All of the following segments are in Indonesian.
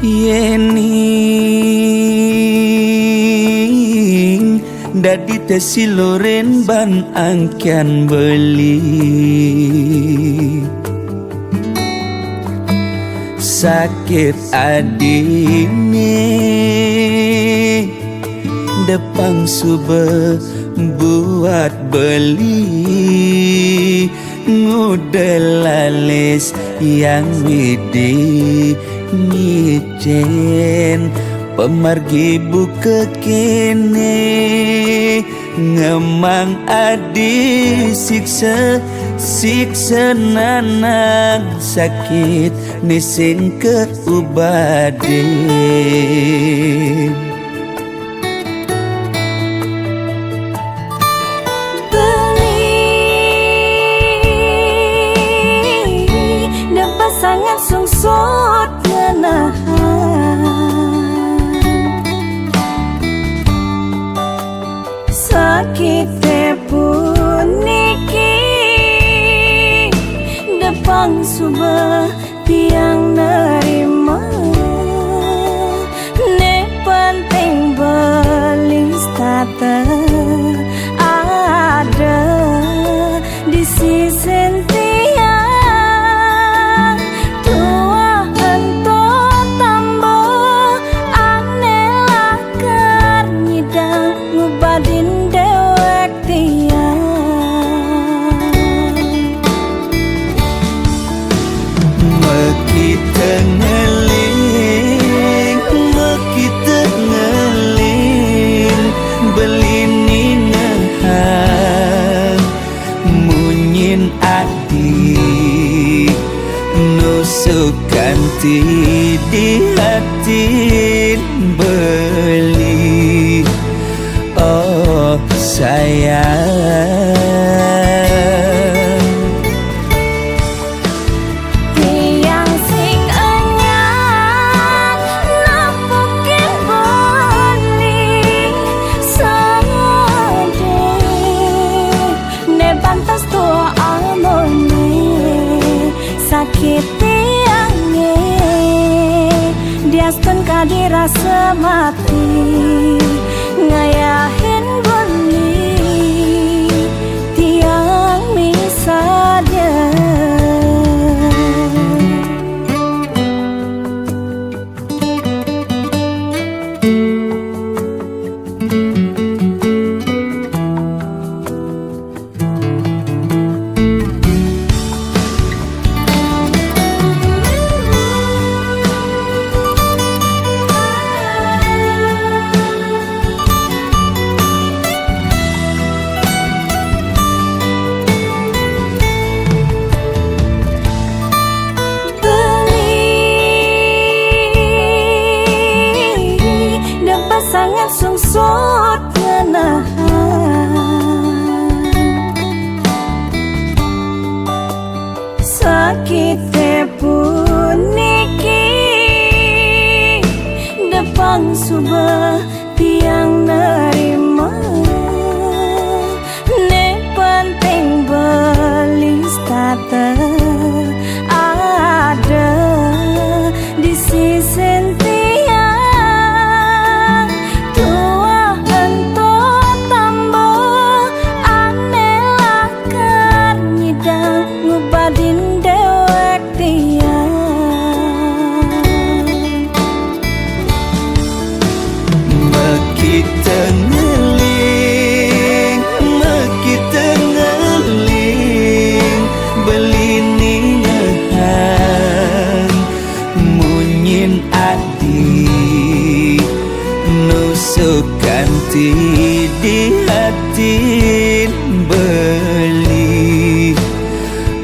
Yening dadi tesi loren ban angkian beli sakit adine depang sube buat beli ngudelalis yang widi ngicen pemargi buka kene ngemang adi siksa nanang sakit nising keubaden sangat sungsut ngenahan sakit puniki depang subah tiang nerima ne penting belis tata ada di sisi ganti di hati beli oh sayang tiang sing anyar napukin beli sade ne pantas tua amone sakit diaskan kadirasa mati ngayahin beli tiang misalnya sangat sungsut ngenahan sakit puniki depang subah tiang nerima ne penting belis tata ada di sisi ganti di hati beli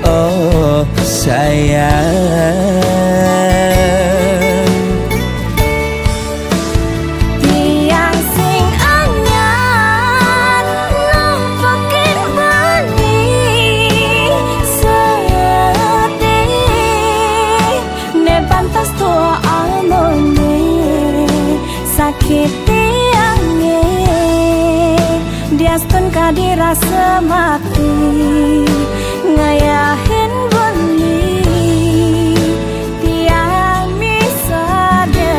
oh sayang tiang sing anyar nampakin beli sedih ne pantas tua amone sakit diaskan kadirasa mati ngayahin beli tiang misalnya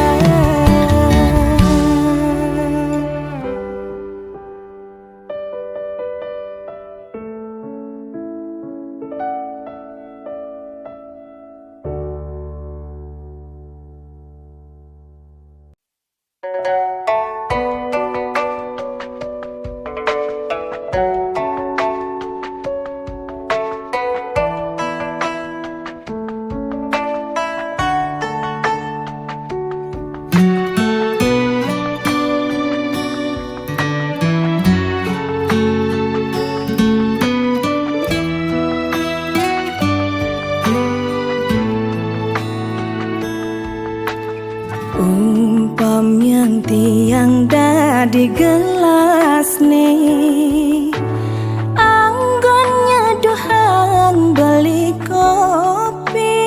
Umpam yang tiang di gelas nih, anggonnya dohang beli kopi,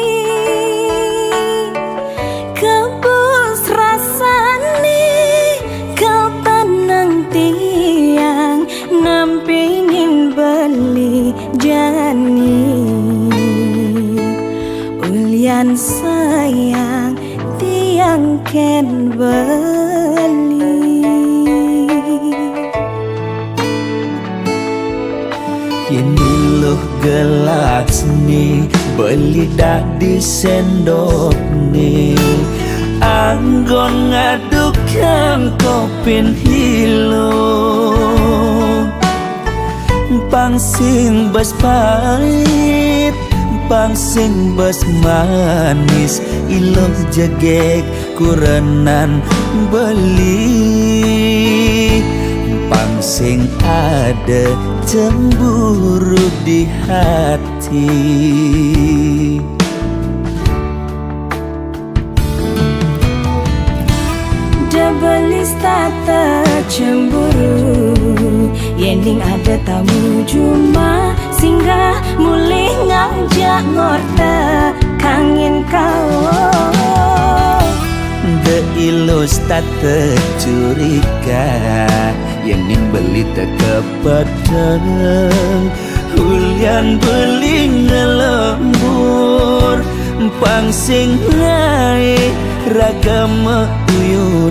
kebus rasane kau tenang tiang nampingin beli jani. Ulian sayang tiang ken beli, Ini loh gelas nih beli dah di sendok nih, anggon ngadukkan kopin hilo, pangsing bas pahit, pangsing bas manis, iloh jegek kurenan beli, pangsing ada cemburu di hati. Debelis tata cemburu, yending ada tamu cuma singgah mulih ngajak ngorta kangin kau. De ilus tata curiga, yang beli teka pedang, hulian beli ngelembur, pangsing naik ragam uyutan.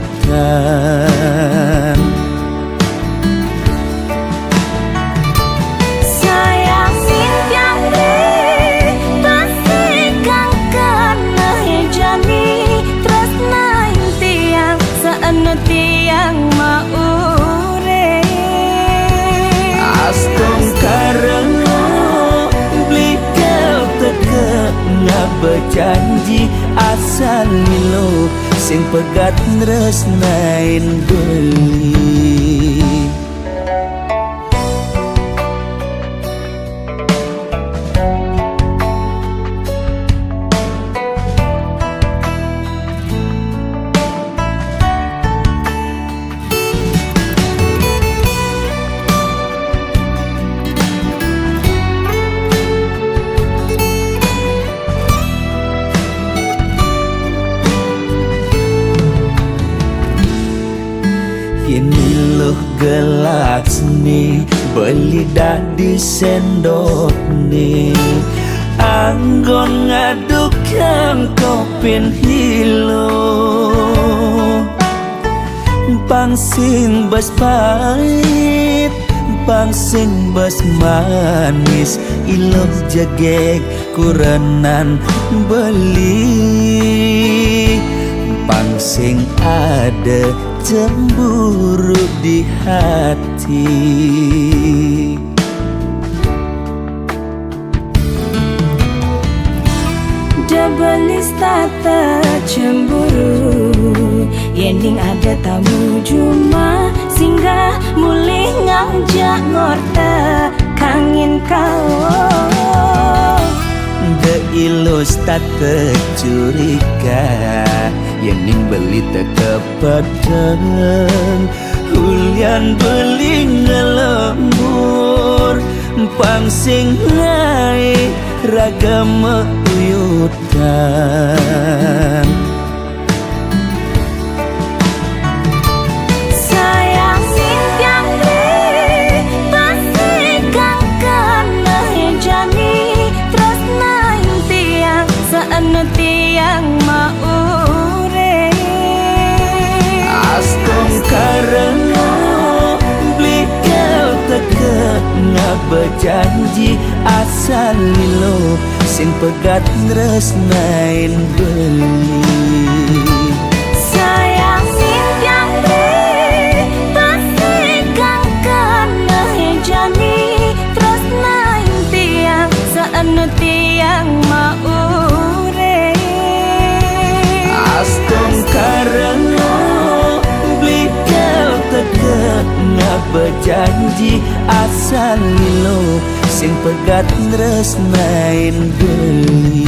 Sayang simpiang deh, pasti kang kena jani, tresna tiang seana tiang maure. Astong karena beli kau teka ngak berjanji, asal lo sing pegat nresnain beli. Ini loh gelas nih beli dah di sendok nih, anggon ngadukkan kopin hilo, pangsing bas pahit, pangsing bas manis, iloh jegek kurenan beli, pangsing ada cemburu di hati. Debelis tata cemburu, yending ada tamu cuma singgah mulih ngajak ngorta kangin kau. De ilus tata curiga, yang beli teka pedang, hulian beli ngelembur, pangsing naik ragam uyutan. Sayang simpiang deh, pasti kang kena jani, tresna tiang seana tiang maure. Astong karena beli kau teka ngak berjanji, asal lo sing pegat nresnain beli. Sayang simpiang bejanji asal lilo sing pegat tresnain deui.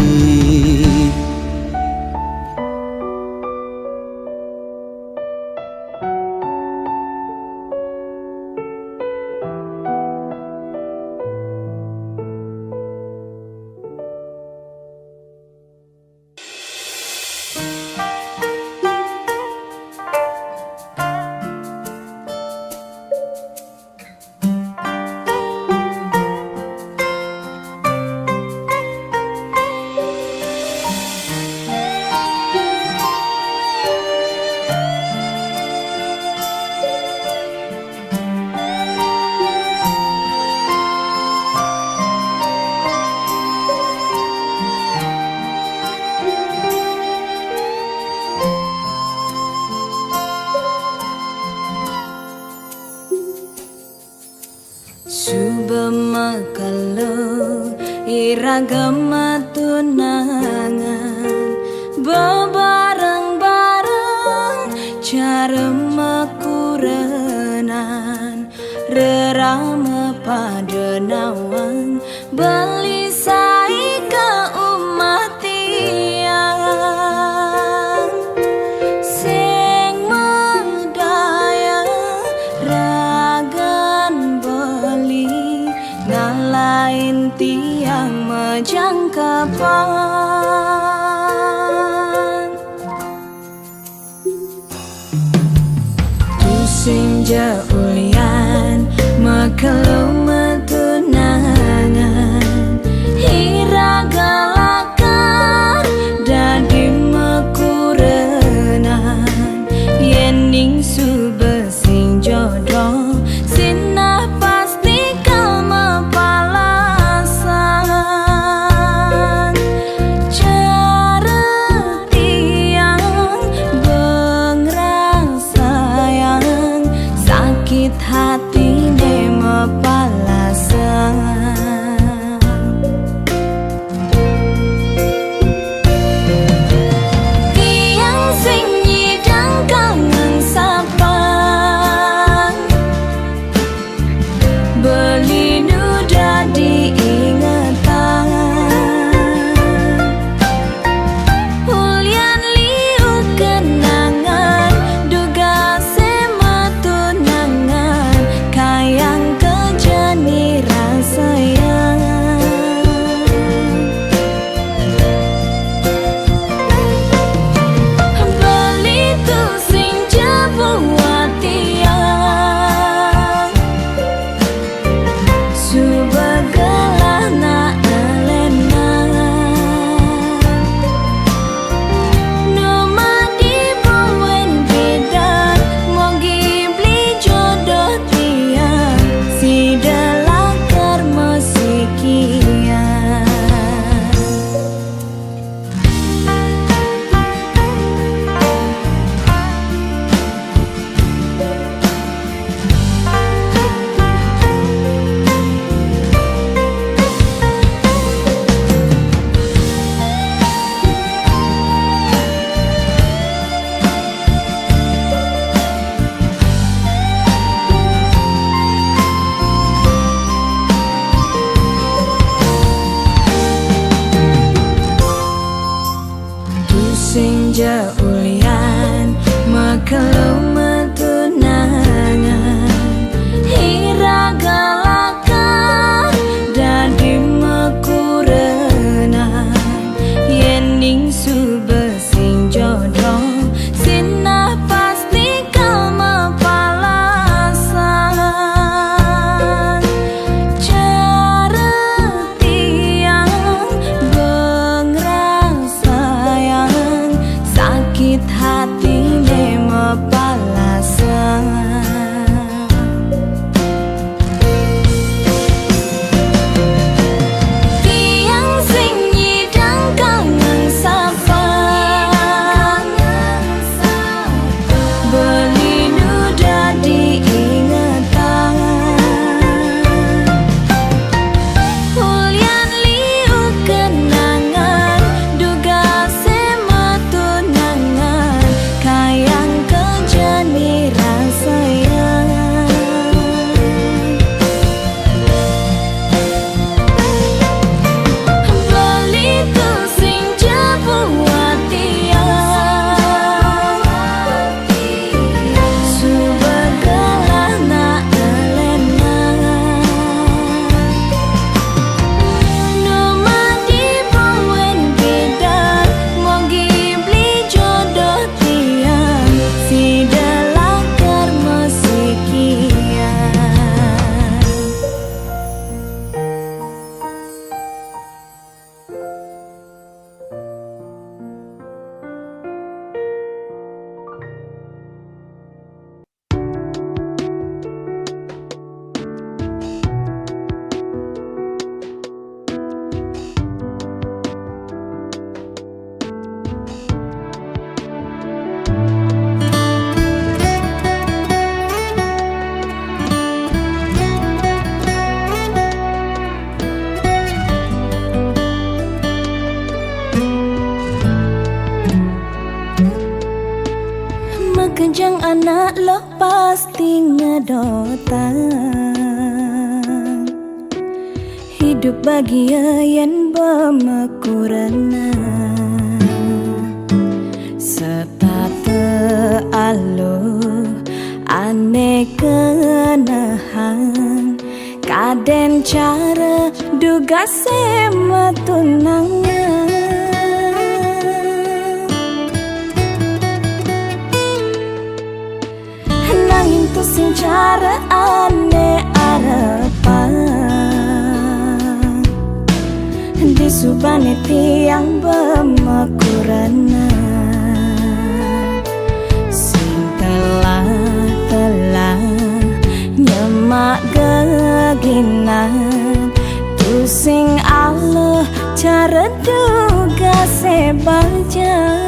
Submakalo iragama tunangan bebareng-bareng cara makurenan rerama pada nawan belisai ke umatian sing medaya ragan beli ngalain tiang majangkapan tusing jaulian makalo matunangan hiragalakan dadi makurenan yening subesing jodoh sinah pasti kau mapalasan cara tiang bengrang sayang sakit hati ne mapalasan tiang sing nyidang kangen sapang beli nuda diingatan ulian liu kenangan duga semetunangan kayang kejani rasayang beli tu sing jebuat tiang subagalah na elena nomadi bawen bidan mogi beli jodoh tiang si delakar musikian tusing jaulian makalo matunangan hiragalakan dadi makurenan yening subesing jodoh sinah pasti kau mapalasan cara tiang bengrang sayang sakit hati Kejang anak lo pasti ngedotan. Hidup bahagia yang bermekurana. Setate alo ane kenahan. Kaden cara duga sema tunangan. Nanging tu sing cara ane arepan. Di subane tiang bermekurana. Sing telah nyemak geginan. Tu sing Allah cara duga sebaja.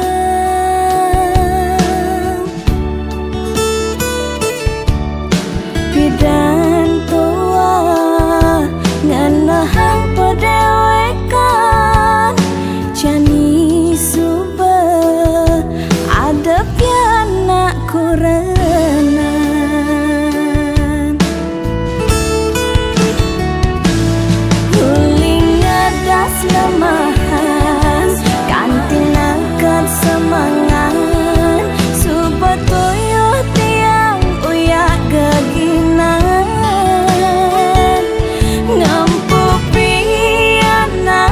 Bidan tua nganahang pedewekan. Jani suba ada pianak kurenan. Huling ngadas lemahan. Kantin angkat semangat. Suba toyo tiang uyak geginan. Ngampu piana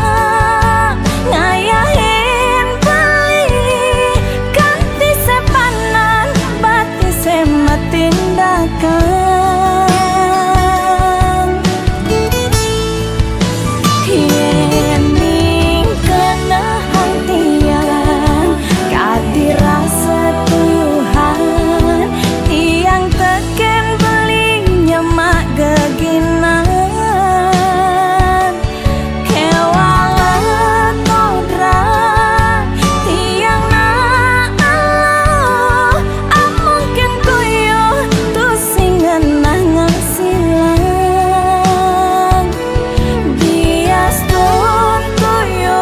ngayahin beli. Ganti sepanan bati sema tindakan. Yening kena hantian kadi rasa Tuhan. Tiang teken beli nyemak geginan. Kewala kodra tiang na Allah. Mungkin kuyo tu singan nangang silang. Bias tuh tuyo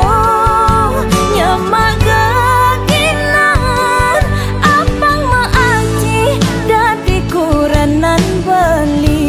nyemak geginan. Apang maaji dadi kuranan beli.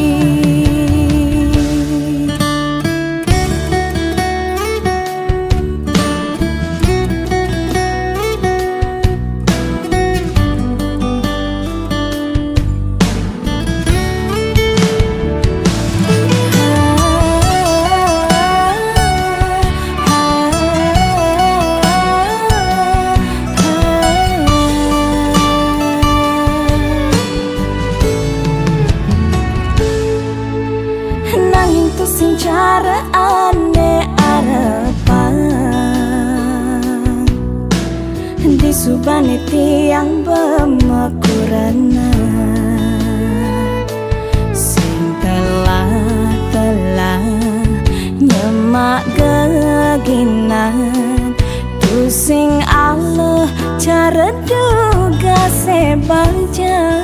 Nanging tu sing cara ane arepan. Di subane tiang bermekurana. Sing telah nyemak geginan. Tu sing Allah cara duga sebaja.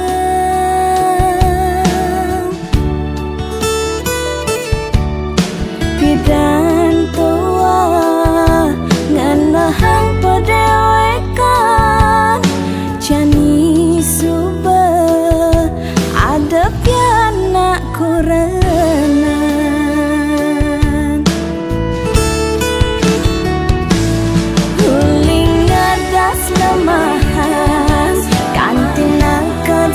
Bidan tua nganahang pedewekan. Jani suba ada pianak kurenan. Huling ngadas lemahan. Kantin angkat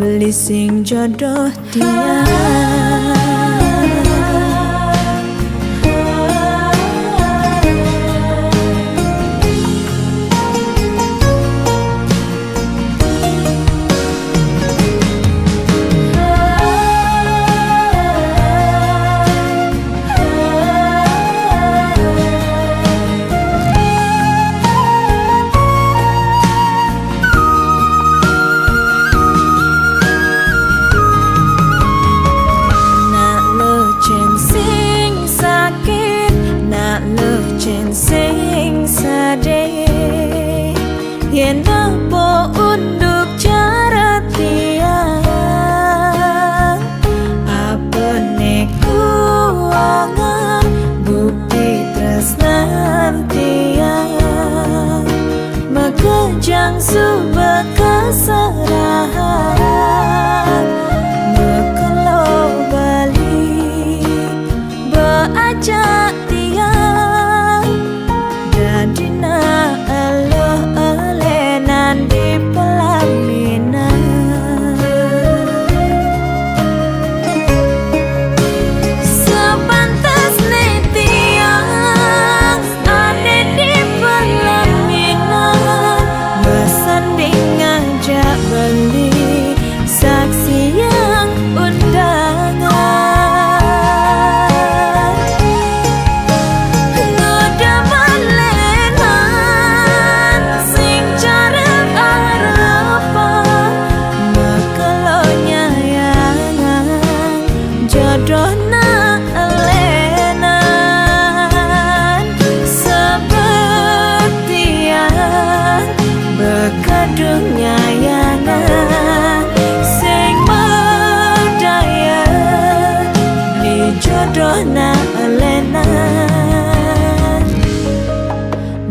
beli sing jodoh dia. Sing sedih yen apa unduk cara tiang apa kuangan bukti tresnan tiang makejang subah keserahan mekelo bali beajak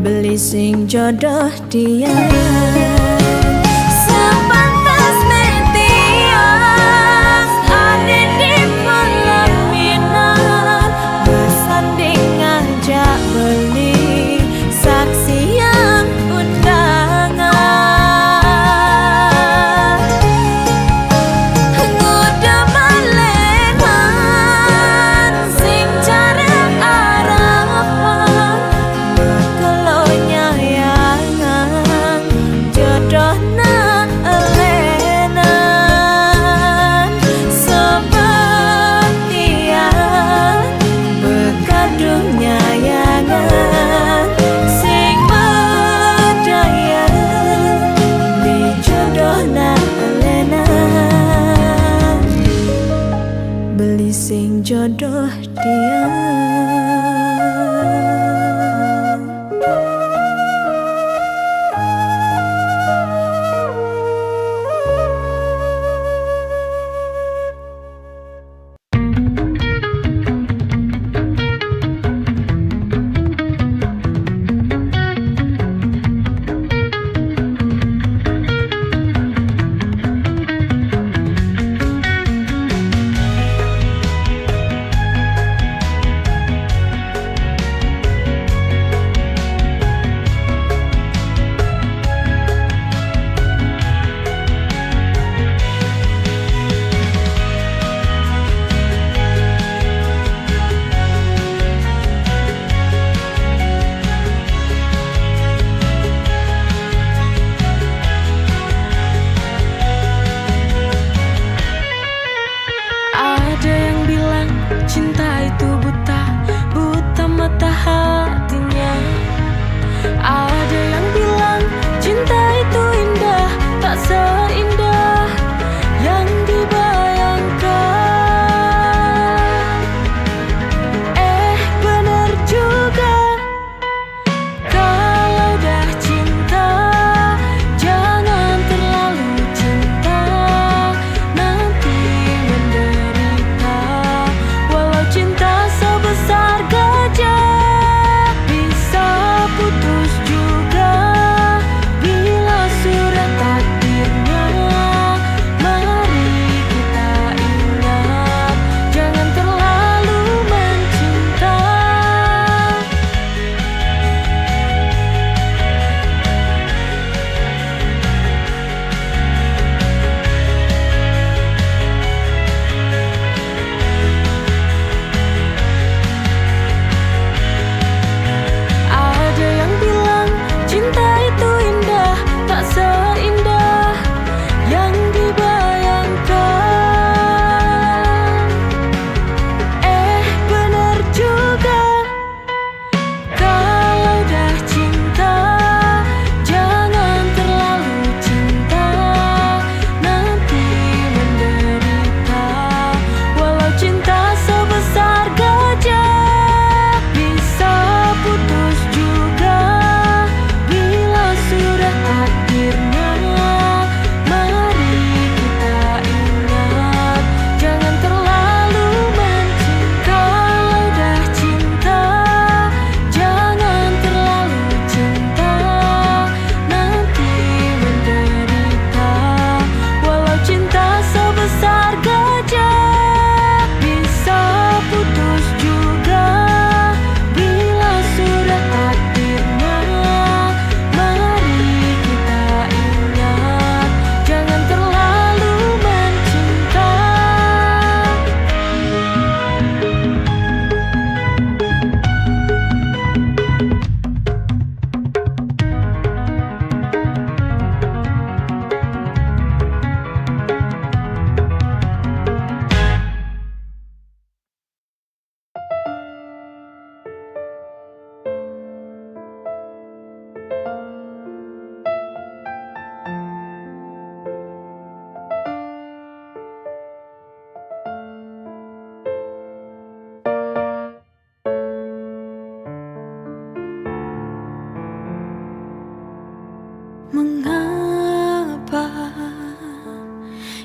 beli sing jodoh dia. Sepantas metiang ada di pelaminan bersanding ngajak beli saksi yang undangan ngudah malenan sing jarang harapan mekelonya yangan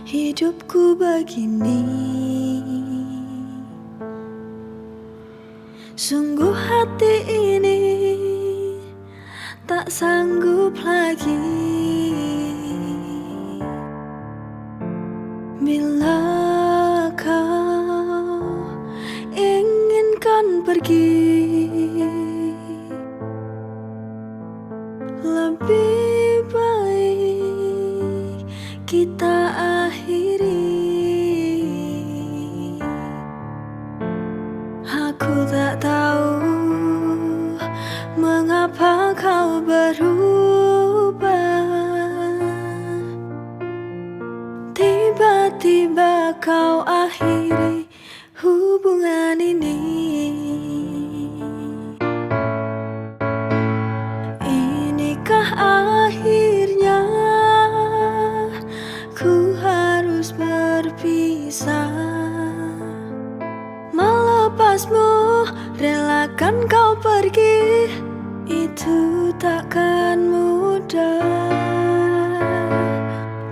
hidupku begini. Sungguh hati ini tak sanggup lagi bila kau inginkan pergi. Lebih baik kita akhiri. Aku tak tahu mengapa kau berubah. Tiba-tiba kau akhiri hubungan ini. Inikah akhirnya ku harus berpisah? Melepasmu, relakan kau pergi, itu takkan mudah.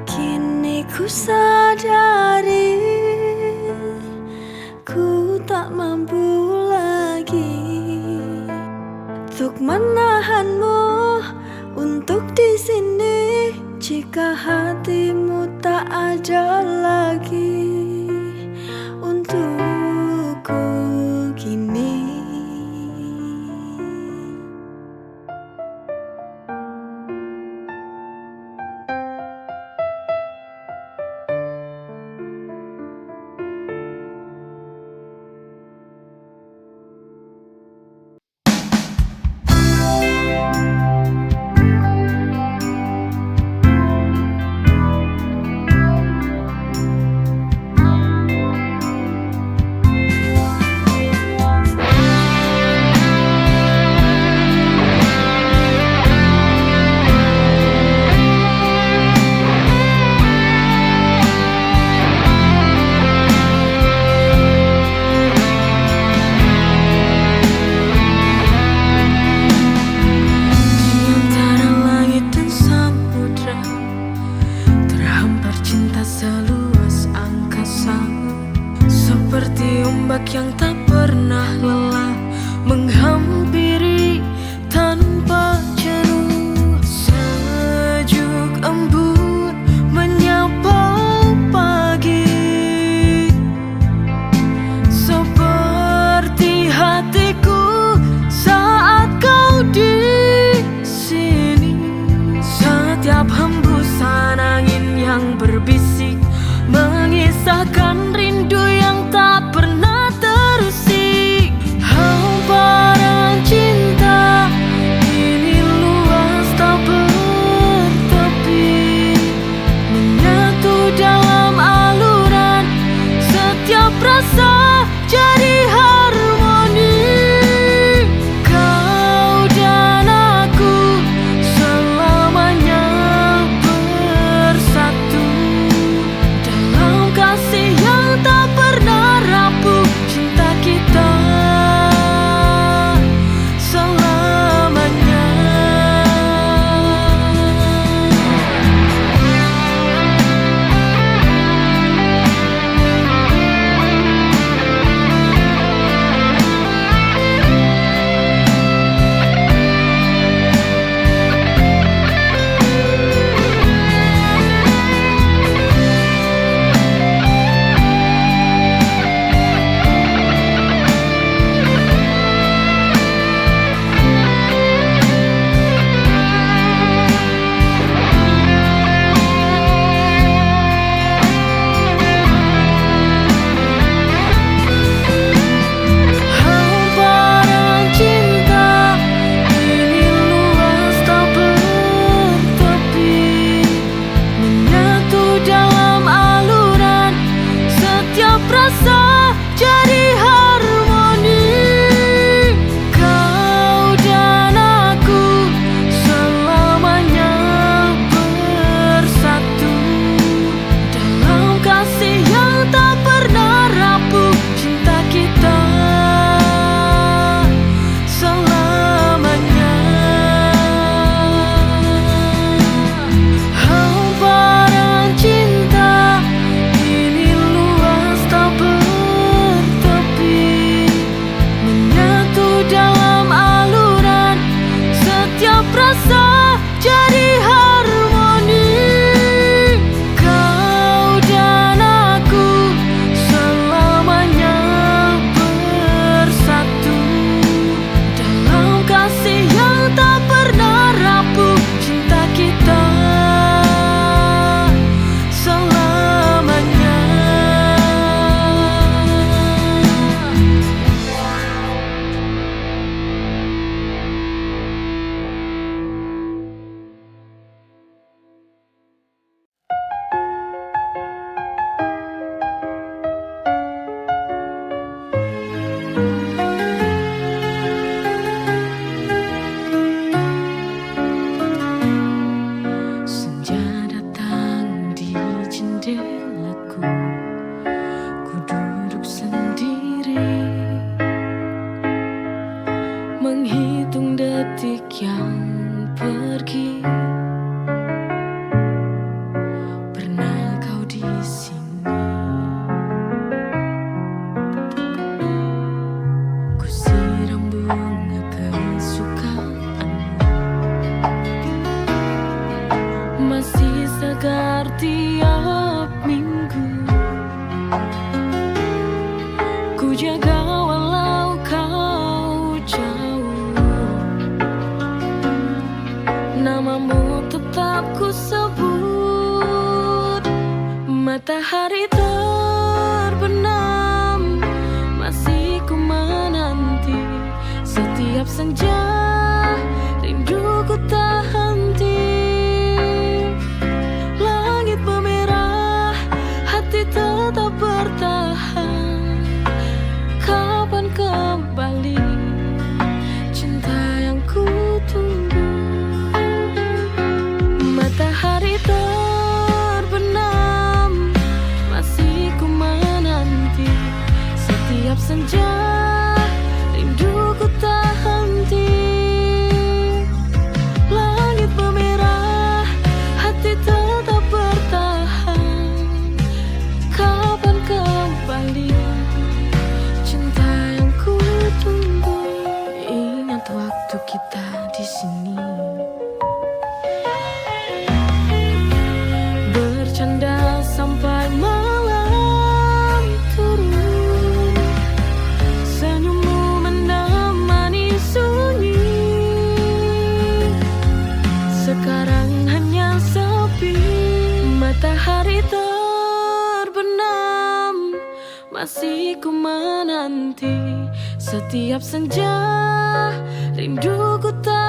Kini ku sadari ku tak mampu lagi untuk menahanmu untuk di sini. Jika hatimu tak ada lagi untukku kini. Seluas angkasa, seperti ombak yang tak pernah lelah menghampiri tanpa jenuh. Sejuk embun menyapa pagi, seperti hatiku saat kau di sini. Setiap hembusan angin yang berbisik mengisahkan rindu yang tak pernah terusik. Hamparan cinta ini luas tak bertepi, menyatu dalam aluran setiap rasa jadi harmoni. Kau dan aku selamanya bersatu dalam kasih yang tak pernah rapuh. Matahari terbenam, masih ku menanti. Setiap senja, rinduku tak henti. Langit memerah, hati tetap bertahan. Kapan kembali cinta yang ku tunggu? Matahari terbenam, masih ku menanti. Setiap senja, rinduku tak henti. Langit memerah, hati tetap bertahan. Kapan kembali cinta yang ku tunggu? Ingat waktu kita di sini, bercanda sampai malam turun. Senyummu menemani sunyi. Sekarang hanya sepi. Matahari terbenam, masih ku menanti. Setiap senja, rinduku tak